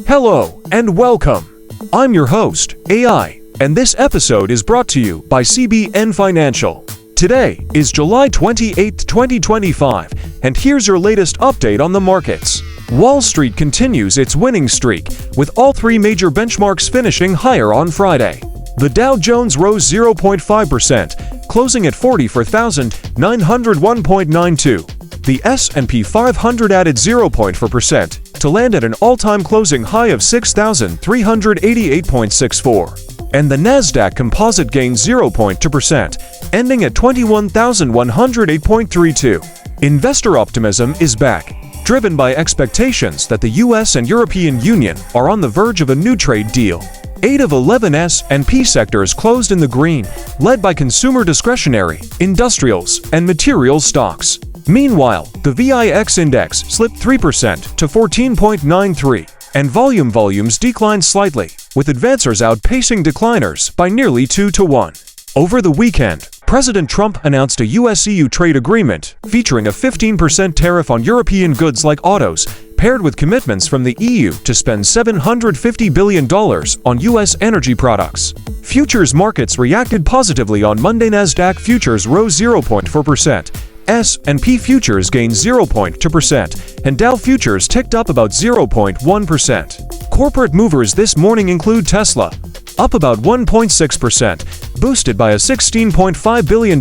Hello and welcome. I'm your host, AI, and this episode is brought to you by CBN Financial. Today is July 28, 2025, and here's your latest update on the markets. Wall Street continues its winning streak, with all three major benchmarks finishing higher on Friday. The Dow Jones rose 0.5%, closing at 44,901.92. The S&P 500 added 0.4% to land at an all-time closing high of 6,388.64. And the Nasdaq Composite gained 0.2%, ending at 21,108.32. Investor optimism is back, driven by expectations that the US and European Union are on the verge of a new trade deal. 8 of 11 S&P sectors closed in the green, led by consumer discretionary, industrials, and materials stocks. Meanwhile, the VIX index slipped 3% to 14.93, and volumes declined slightly, with advancers outpacing decliners by nearly 2 to 1. Over the weekend, President Trump announced a US-EU trade agreement featuring a 15% tariff on European goods like autos, paired with commitments from the EU to spend $750 billion on US energy products. Futures markets reacted positively on Monday. Nasdaq futures rose 0.4%. S&P futures gained 0.2%, and Dow futures ticked up about 0.1%. Corporate movers this morning include Tesla, up about 1.6%, boosted by a $16.5 billion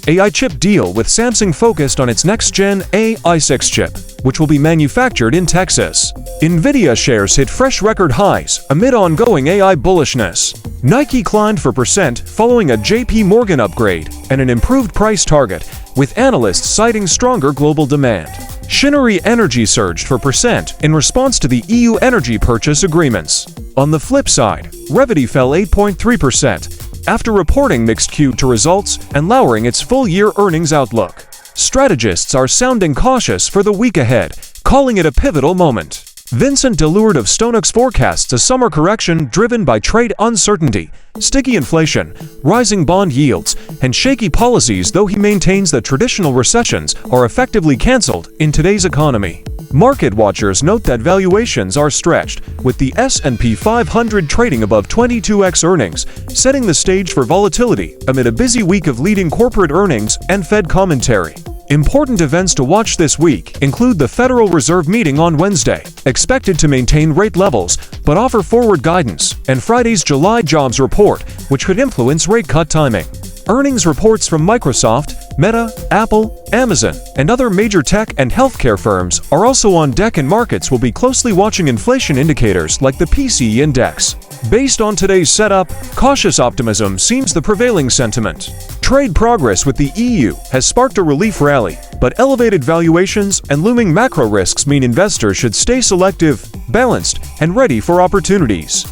AI chip deal with Samsung focused on its next-gen AI6 chip, which will be manufactured in Texas. Nvidia shares hit fresh record highs amid ongoing AI bullishness. Nike climbed 4% following a JP Morgan upgrade and an improved price target, with analysts citing stronger global demand. Shinnery Energy surged 4% in response to the EU energy purchase agreements. On the flip side, Revvity fell 8.3% after reporting mixed Q2 results and lowering its full-year earnings outlook. Strategists are sounding cautious for the week ahead, calling it a pivotal moment. Vincent Deluard of StoneX forecasts a summer correction driven by trade uncertainty, sticky inflation, rising bond yields, and shaky policies, though he maintains that traditional recessions are effectively cancelled in today's economy. Market watchers note that valuations are stretched, with the S&P 500 trading above 22x earnings, setting the stage for volatility amid a busy week of leading corporate earnings and Fed commentary. Important events to watch this week include the Federal Reserve meeting on Wednesday, expected to maintain rate levels but offer forward guidance, and Friday's July jobs report, which could influence rate cut timing. Earnings reports from Microsoft, Meta, Apple, Amazon, and other major tech and healthcare firms are also on deck, and markets will be closely watching inflation indicators like the PCE index. Based on today's setup, cautious optimism seems the prevailing sentiment. Trade progress with the EU has sparked a relief rally, but elevated valuations and looming macro risks mean investors should stay selective, balanced, and ready for opportunities.